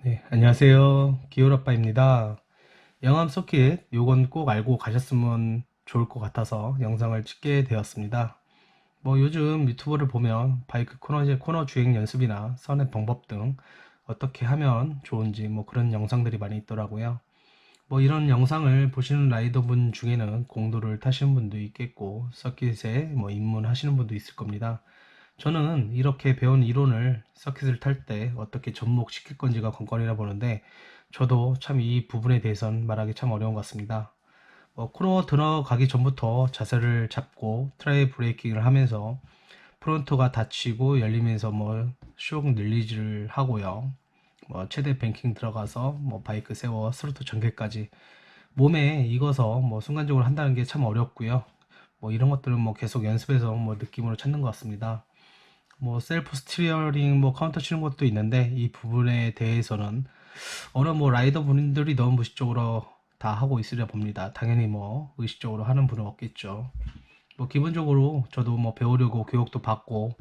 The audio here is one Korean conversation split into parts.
네, 안녕하세요. 기울아빠입니다. 영암 서킷, 요건 꼭 알고 가셨으면 좋을 것 같아서 영상을 찍게 되었습니다. 뭐 요즘 유튜브를 보면 바이크 코너 주행 연습이나 선의 방법 등 어떻게 하면 좋은지 뭐 그런 영상들이 많이 있더라고요. 뭐 이런 영상을 보시는 라이더분 중에는 공도를 타시는 분도 있겠고 서킷에 뭐 입문하시는 분도 있을 겁니다. 저는 이렇게 배운 이론을 서킷을 탈 때 어떻게 접목시킬 건지가 관건이라 보는데 저도 참 이 부분에 대해서는 말하기 참 어려운 것 같습니다. 코너 들어가기 전부터 자세를 잡고 트라이 브레이킹을 하면서 프론트가 닫히고 열리면서 슉 늘리지를 하고요. 최대 뱅킹 들어가서 바이크 세워 스로틀 전개까지 몸에 익어서 순간적으로 한다는 게 참 어렵고요. 이런 것들은 계속 연습해서 느낌으로 찾는 것 같습니다. 셀프 스티어링 카운터 치는 것도 있는데 이 부분에 대해서는 어느 라이더 분들이 너무 무의식적으로 다 하고 있으려 봅니다. 당연히 의식적으로 하는 분은 없겠죠. 기본적으로 저도 배우려고 교육도 받고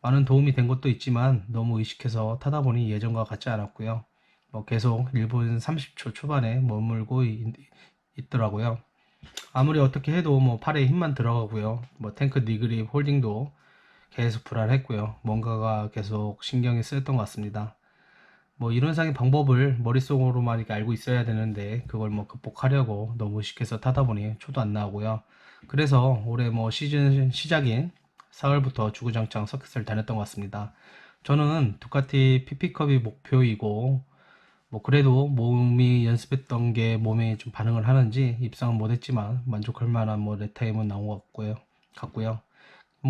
많은 도움이 된 것도 있지만 너무 의식해서 타다 보니 예전과 같지 않았고요. 계속 1분 30초 초반에 머물고 있더라고요. 아무리 어떻게 해도 팔에 힘만 들어가고요. 탱크 니그립 홀딩도 계속 불안했고요. 뭔가가 계속 신경이 쓰였던 것 같습니다. 이론상의 방법을 머릿속으로만 이렇게 알고 있어야 되는데 그걸 극복하려고 너무 의식해서 타다 보니 초도 안 나오고요. 그래서 올해 시즌 시작인 4월부터 주구장창 서킷을 다녔던 것 같습니다. 저는 두카티 PP컵이 목표이고 그래도 몸이 연습했던 게 몸에 좀 반응을 하는지 입상은 못했지만 만족할 만한 랩타임은 나온 것 같고요.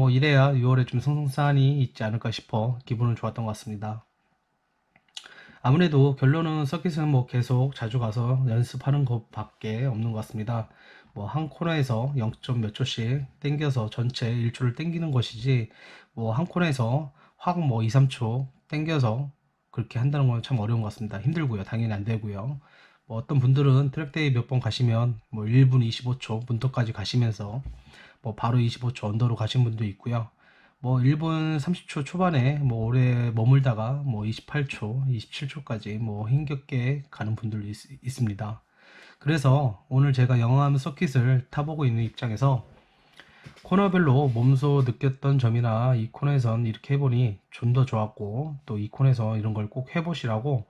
이래야 6월에 좀 승승산이 있지 않을까 싶어 기분은 좋았던 것 같습니다. 아무래도 결론은 서킷은 계속 자주 가서 연습하는 것밖에 없는 것 같습니다. 한 코너에서 0. 몇 초씩 땡겨서 전체 1초를 땡기는 것이지 한 코너에서 확 2, 3초 땡겨서 그렇게 한다는 건 참 어려운 것 같습니다. 힘들고요. 당연히 안 되고요. 어떤 분들은 트랙데이 몇 번 가시면 1분 25초 문턱까지 가시면서 바로 25초 언더로 가신 분도 있고요. 1분 30초 초반에 오래 머물다가 28초, 27초까지 힘겹게 가는 분들도 있습니다. 그래서 오늘 제가 영암 서킷을 타보고 있는 입장에서 코너별로 몸소 느꼈던 점이나 이 코너에선 이렇게 해보니 좀 더 좋았고 또 이 코너에서 이런 걸 꼭 해보시라고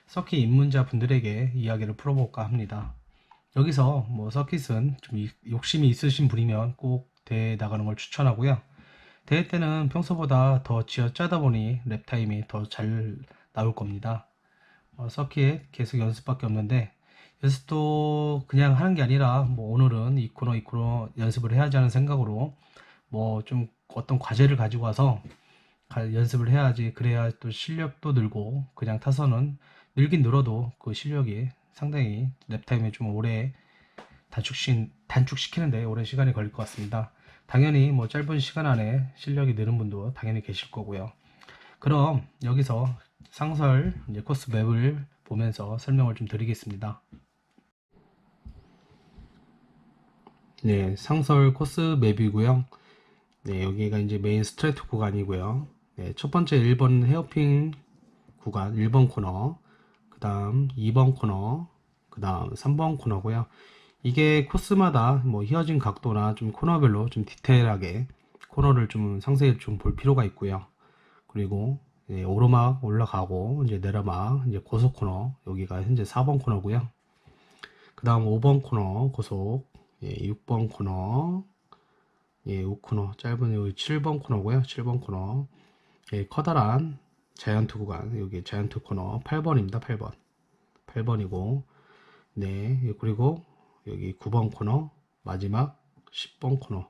서킷 입문자 분들에게 이야기를 풀어볼까 합니다. 여기서 서킷은 좀 욕심이 있으신 분이면 꼭 대회 나가는 걸 추천하고요. 대회 때는 평소보다 더 쥐어짜다 보니 랩타임이 더 잘 나올 겁니다. 서킷 계속 연습밖에 없는데 연습도 그냥 하는 게 아니라 오늘은 이 코너 연습을 해야지 하는 생각으로 좀 어떤 과제를 가지고 와서 연습을 해야지 그래야 또 실력도 늘고 그냥 타서는 늘긴 늘어도 그 실력이 상당히 랩타임에 좀 오래 단축시키는데 오랜 시간이 걸릴 것 같습니다. 당연히 짧은 시간 안에 실력이 느는 분도 당연히 계실 거고요. 그럼 여기서 상설 이제 코스 맵을 보면서 설명을 좀 드리겠습니다. 네, 상설 코스 맵이고요. 네, 여기가 이제 메인 스트레이트 구간이고요. 네, 첫 번째 1번 헤어핀 구간 1번 코너, 그 다음 2번 코너, 그 다음 3번 코너고요. 이게 코스마다 휘어진 각도나 좀 코너별로 좀 디테일하게 코너를 좀 상세히 좀 볼 필요가 있고요. 그리고 오르막 올라가고 이제 내려막 이제 고속 코너 여기가 현재 4번 코너고요. 그 다음 5번 코너 고속, 6번 코너, 5 코너 짧은 여기 7번 코너고요. 7번 코너, 커다란 자이언트 구간 여기 자이언트 코너 8번입니다. 8번 8번이고 네, 그리고 여기 9번 코너, 마지막 10번 코너.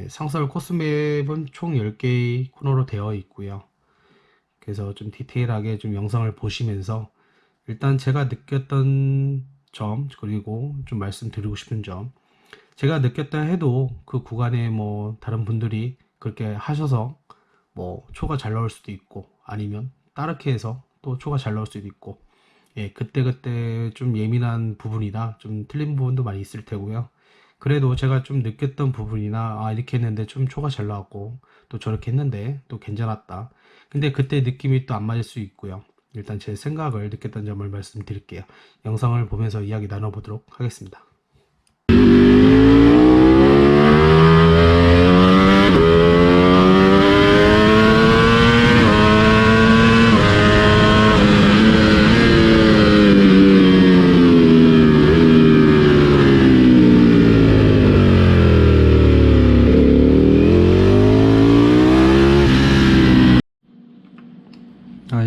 상설 코스맵은 총 10개의 코너로 되어 있고요. 그래서 좀 디테일하게 좀 영상을 보시면서 일단 제가 느꼈던 점, 그리고 좀 말씀드리고 싶은 점. 제가 느꼈다 해도 그 구간에 다른 분들이 그렇게 하셔서 초가 잘 나올 수도 있고 아니면 다르게 해서 또 초가 잘 나올 수도 있고 그때그때 좀 예민한 부분이나 좀 틀린 부분도 많이 있을 테고요. 그래도 제가 좀 느꼈던 부분이나 이렇게 했는데 좀 초가 잘 나왔고 또 저렇게 했는데 또 괜찮았다. 근데 그때 느낌이 또 안 맞을 수 있고요. 일단 제 생각을 느꼈던 점을 말씀드릴게요. 영상을 보면서 이야기 나눠보도록 하겠습니다.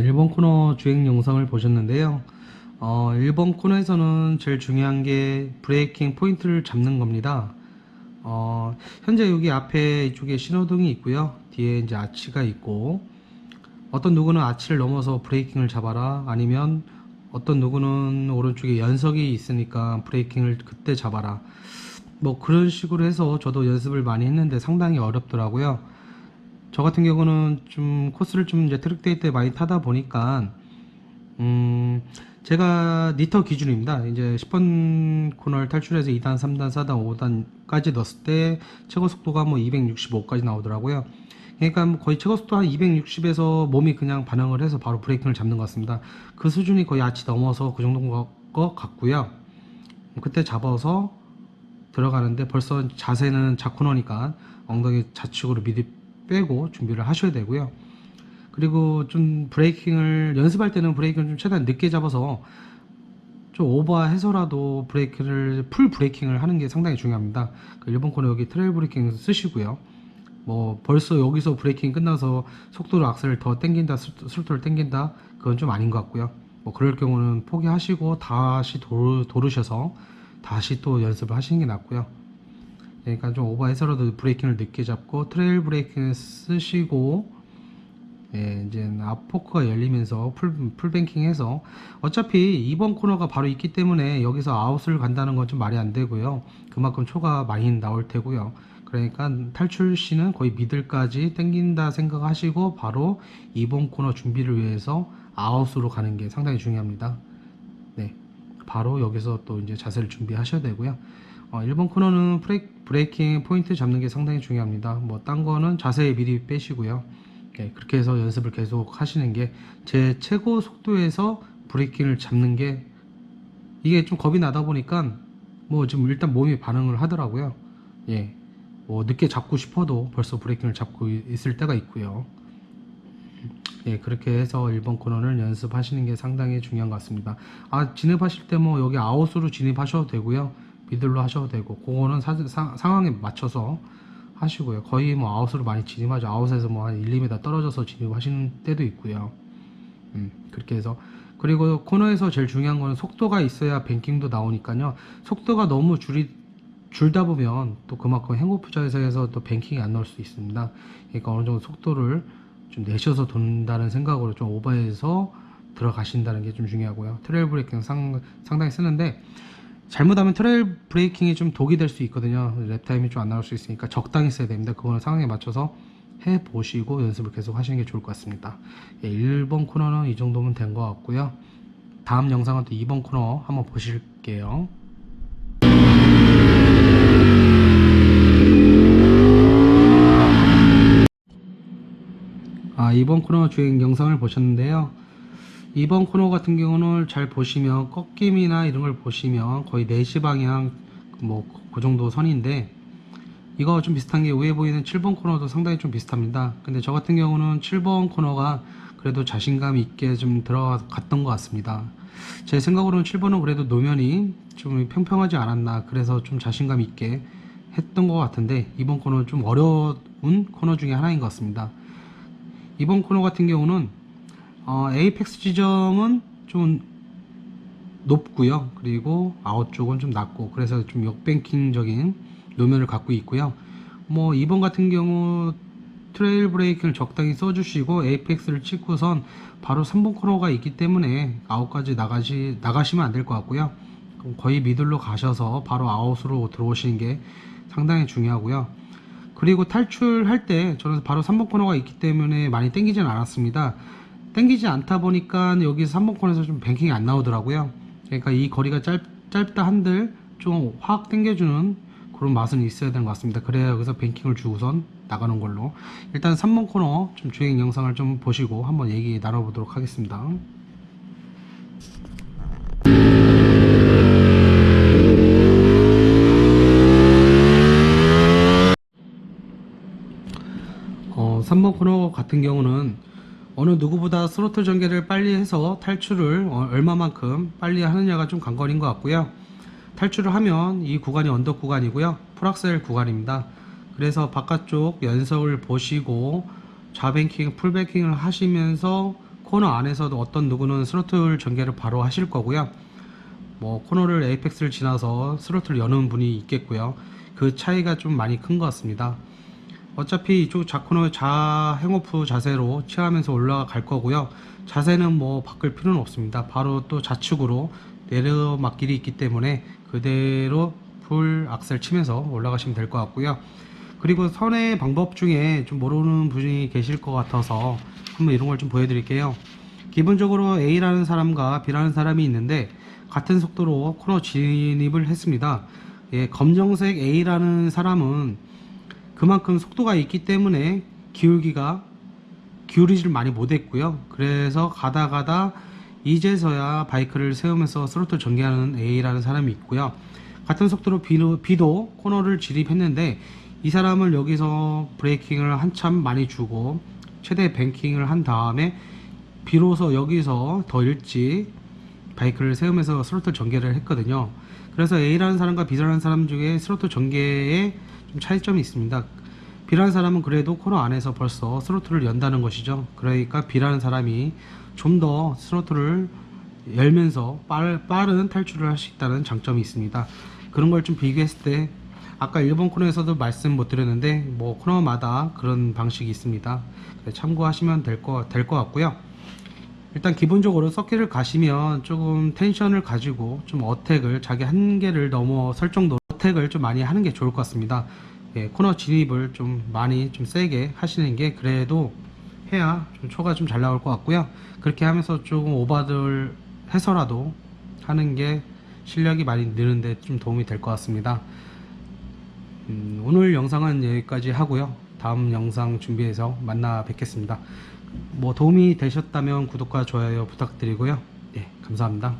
일본 코너 주행 영상을 보셨는데요. 1번 코너에서는 제일 중요한 게 브레이킹 포인트를 잡는 겁니다. 현재 여기 앞에 이쪽에 신호등이 있고요. 뒤에 이제 아치가 있고, 어떤 누구는 아치를 넘어서 브레이킹을 잡아라, 아니면 어떤 누구는 오른쪽에 연석이 있으니까 브레이킹을 그때 잡아라. 뭐 그런 식으로 해서 저도 연습을 많이 했는데 상당히 어렵더라고요. 저 같은 경우는 좀 코스를 좀 이제 트랙데이 때 많이 타다 보니까 제가 리터 기준입니다. 이제 10번 코너를 탈출해서 2단, 3단, 4단, 5단까지 넣었을 때 최고 속도가 뭐 265까지 나오더라고요. 그러니까 뭐 거의 최고 속도 한 260에서 몸이 그냥 반응을 해서 바로 브레이킹을 잡는 것 같습니다. 그 수준이 거의 아치 넘어서 그 정도인 것 같고요. 그때 잡아서 들어가는데 벌써 자세는 좌코너니까 엉덩이 좌측으로 미리 빼고 준비를 하셔야 되고요. 그리고 좀 브레이킹을 연습할 때는 브레이킹을 좀 최대한 늦게 잡아서 좀 오버해서라도 브레이크를 풀 브레이킹을 하는 게 상당히 중요합니다. 그 일본 코너 여기 트레일 브레이킹 쓰시고요. 뭐 벌써 여기서 브레이킹 끝나서 속도를 악셀을 더 당긴다, 스로틀을 당긴다, 그건 좀 아닌 것 같고요. 뭐 그럴 경우는 포기하시고 다시 도르셔서 다시 또 연습을 하시는 게 낫고요. 그러니까 좀 오버해서라도 브레이킹을 늦게 잡고 트레일 브레이킹을 쓰시고, 예, 이제 앞포크가 열리면서 풀뱅킹 해서, 어차피 이번 코너가 바로 있기 때문에 여기서 아웃을 간다는 건 좀 말이 안 되고요. 그만큼 초가 많이 나올 테고요. 그러니까 탈출 시는 거의 미들까지 땡긴다 생각하시고 바로 이번 코너 준비를 위해서 아웃으로 가는 게 상당히 중요합니다. 네, 바로 여기서 또 이제 자세를 준비하셔야 되고요. 1번 코너는 브레이킹 포인트 잡는 게 상당히 중요합니다. 뭐 딴 거는 자세히 미리 빼시고요. 네, 그렇게 해서 연습을 계속 하시는 게, 제 최고 속도에서 브레이킹을 잡는 게, 이게 좀 겁이 나다 보니까 뭐 지금 일단 몸이 반응을 하더라고요. 예, 뭐 늦게 잡고 싶어도 벌써 브레이킹을 잡고 있을 때가 있고요. 예, 그렇게 해서 1번 코너를 연습하시는 게 상당히 중요한 것 같습니다. 진입하실 때 뭐 여기 아웃으로 진입하셔도 되고요. 미들로 하셔도 되고, 그거는 상황에 맞춰서 하시고요. 거의 뭐 아웃으로 많이 진입하죠. 아웃에서 뭐 한 1, 2m 떨어져서 진입하시는 때도 있고요. 그렇게 해서, 그리고 코너에서 제일 중요한 거는 속도가 있어야 뱅킹도 나오니까요. 속도가 너무 줄다 보면 또 그만큼 행오프 자세에서 또 뱅킹이 안 나올 수 있습니다. 그러니까 어느 정도 속도를 좀 내셔서 돈다는 생각으로 좀 오버해서 들어가신다는 게 좀 중요하고요. 트레일 브레이킹 상당히 쓰는데, 잘못하면 트레일 브레이킹이 좀 독이 될 수 있거든요. 랩타임이 좀 안 나올 수 있으니까 적당히 써야 됩니다. 그거는 상황에 맞춰서 해보시고 연습을 계속 하시는 게 좋을 것 같습니다. 예, 1번 코너는 이 정도면 된 것 같고요. 다음 영상은 또 2번 코너 한번 보실게요. 2번 코너 주행 영상을 보셨는데요. 2번 코너 같은 경우는 잘 보시면 꺾임이나 이런 걸 보시면 거의 4시 방향 뭐 그 정도 선인데, 이거 좀 비슷한 게 위에 보이는 7번 코너도 상당히 좀 비슷합니다. 근데 저 같은 경우는 7번 코너가 그래도 자신감 있게 좀 들어갔던 것 같습니다. 제 생각으로는 7번은 그래도 노면이 좀 평평하지 않았나, 그래서 좀 자신감 있게 했던 것 같은데, 이번 코너는 좀 어려운 코너 중에 하나인 것 같습니다. 이번 코너 같은 경우는 에이펙스 지점은 좀 높고요. 그리고 아웃 쪽은 좀 낮고, 그래서 좀 역뱅킹적인 노면을 갖고 있고요. 뭐 이번 같은 경우 트레일 브레이크를 적당히 써주시고 에이펙스를 찍고선 바로 3번 코너가 있기 때문에 아웃까지 나가시면 안 될 것 같고요. 거의 미들로 가셔서 바로 아웃으로 들어오시는 게 상당히 중요하고요. 그리고 탈출할 때 저는 바로 3번 코너가 있기 때문에 많이 땡기진 않았습니다. 땡기지 않다 보니까 여기 3번 코너에서 좀 뱅킹이 안 나오더라고요. 그러니까 이 거리가 짧다 한들 좀 확 땡겨주는 그런 맛은 있어야 되는 것 같습니다. 그래야 여기서 뱅킹을 주고선 나가는 걸로. 일단 3번 코너 좀 주행 영상을 좀 보시고 한번 얘기 나눠보도록 하겠습니다. 3번 코너 같은 경우는 어느 누구보다 스로틀 전개를 빨리 해서 탈출을 얼마만큼 빨리 하느냐가 좀 관건인 것 같고요. 탈출을 하면 이 구간이 언덕 구간이고요. 풀악셀 구간입니다. 그래서 바깥쪽 연석을 보시고 좌뱅킹, 풀뱅킹을 하시면서 코너 안에서도 어떤 누구는 스로틀 전개를 바로 하실 거고요. 뭐 코너를 에이펙스를 지나서 스로틀 여는 분이 있겠고요. 그 차이가 좀 많이 큰 것 같습니다. 어차피 이쪽 좌코너 행오프 자세로 취하면서 올라갈 거고요. 자세는 뭐 바꿀 필요는 없습니다. 바로 또 좌측으로 내려막길이 있기 때문에 그대로 풀 악셀 치면서 올라가시면 될 것 같고요. 그리고 선의 방법 중에 좀 모르는 분이 계실 것 같아서 한번 이런 걸 좀 보여드릴게요. 기본적으로 A라는 사람과 B라는 사람이 있는데 같은 속도로 코너 진입을 했습니다. 예, 검정색 A라는 사람은 그만큼 속도가 있기 때문에 기울이지를 많이 못했고요. 그래서 가다 이제서야 바이크를 세우면서 스로틀 전개하는 A라는 사람이 있고요. 같은 속도로 B도 코너를 진입했는데 이 사람을 여기서 브레이킹을 한참 많이 주고 최대 뱅킹을 한 다음에 비로소 여기서 더 일찍 바이크를 세우면서 스로틀 전개를 했거든요. 그래서 A라는 사람과 B라는 사람 중에 스로틀 전개에 좀 차이점이 있습니다. B라는 사람은 그래도 코너 안에서 벌써 스로틀을 연다는 것이죠. 그러니까 B라는 사람이 좀 더 스로틀을 열면서 빠른 탈출을 할 수 있다는 장점이 있습니다. 그런 걸 좀 비교했을 때 아까 1번 코너에서도 말씀 못 드렸는데 뭐 코너마다 그런 방식이 있습니다. 참고하시면 될 것 같고요. 일단 기본적으로 서킷을 가시면 조금 텐션을 가지고 좀 어택을 자기 한계를 넘어설 정도로 어택을 좀 많이 하는 게 좋을 것 같습니다. 예, 코너 진입을 좀 많이 좀 세게 하시는 게 그래도 해야 좀 초가 좀 잘 나올 것 같고요. 그렇게 하면서 조금 오버들 해서라도 하는 게 실력이 많이 느는데 좀 도움이 될 것 같습니다. 오늘 영상은 여기까지 하고요. 다음 영상 준비해서 만나 뵙겠습니다. 뭐 도움이 되셨다면 구독과 좋아요 부탁드리고요. 예, 감사합니다.